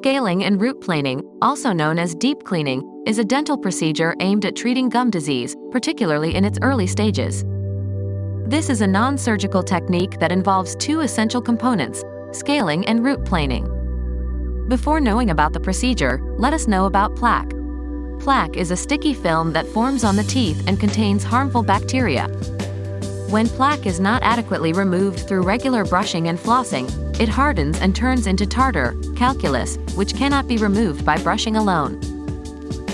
Scaling and root planing, also known as deep cleaning, is a dental procedure aimed at treating gum disease, particularly in its early stages. This is a non-surgical technique that involves two essential components: scaling and root planing. Before knowing about the procedure, let us know about plaque. Plaque is a sticky film that forms on the teeth and contains harmful bacteria. When plaque is not adequately removed through regular brushing and flossing, it hardens and turns into tartar, calculus, which cannot be removed by brushing alone.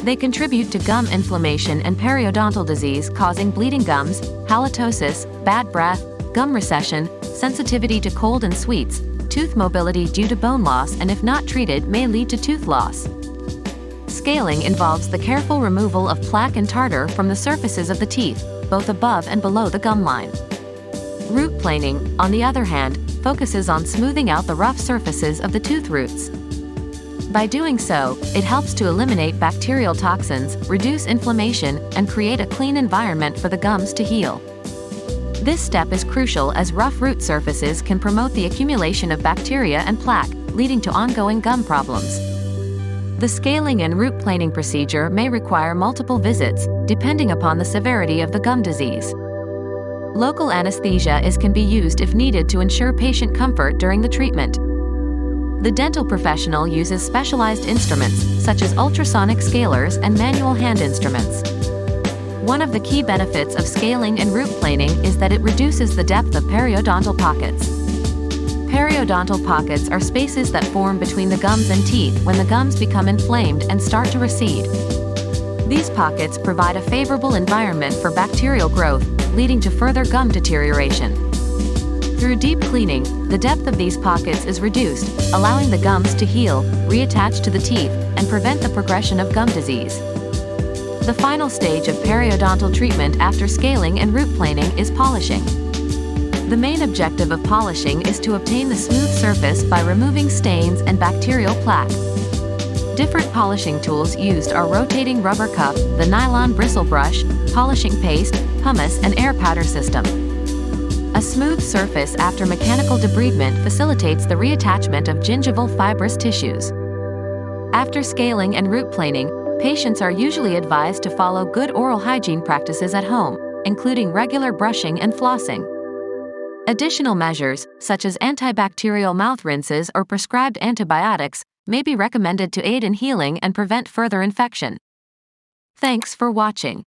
They contribute to gum inflammation and periodontal disease, causing bleeding gums, halitosis, bad breath, gum recession, sensitivity to cold and sweets, tooth mobility due to bone loss, and if not treated may lead to tooth loss. Scaling involves the careful removal of plaque and tartar from the surfaces of the teeth, both above and below the gum line. Root planing, on the other hand, focuses on smoothing out the rough surfaces of the tooth roots. By doing so, it helps to eliminate bacterial toxins, reduce inflammation, and create a clean environment for the gums to heal. This step is crucial as rough root surfaces can promote the accumulation of bacteria and plaque, leading to ongoing gum problems. The scaling and root planing procedure may require multiple visits, depending upon the severity of the gum disease. Local anesthesia can be used if needed to ensure patient comfort during the treatment. The dental professional uses specialized instruments, such as ultrasonic scalers and manual hand instruments. One of the key benefits of scaling and root planing is that it reduces the depth of periodontal pockets. Periodontal pockets are spaces that form between the gums and teeth when the gums become inflamed and start to recede. These pockets provide a favorable environment for bacterial growth, leading to further gum deterioration. Through deep cleaning, the depth of these pockets is reduced, allowing the gums to heal, reattach to the teeth, and prevent the progression of gum disease. The final stage of periodontal treatment after scaling and root planing is polishing. The main objective of polishing is to obtain the smooth surface by removing stains and bacterial plaque. Different polishing tools used are rotating rubber cup, the nylon bristle brush, polishing paste, pumice, and air powder system. A smooth surface after mechanical debridement facilitates the reattachment of gingival fibrous tissues. After scaling and root planing, patients are usually advised to follow good oral hygiene practices at home, including regular brushing and flossing. Additional measures, such as antibacterial mouth rinses or prescribed antibiotics, may be recommended to aid in healing and prevent further infection. Thanks for watching.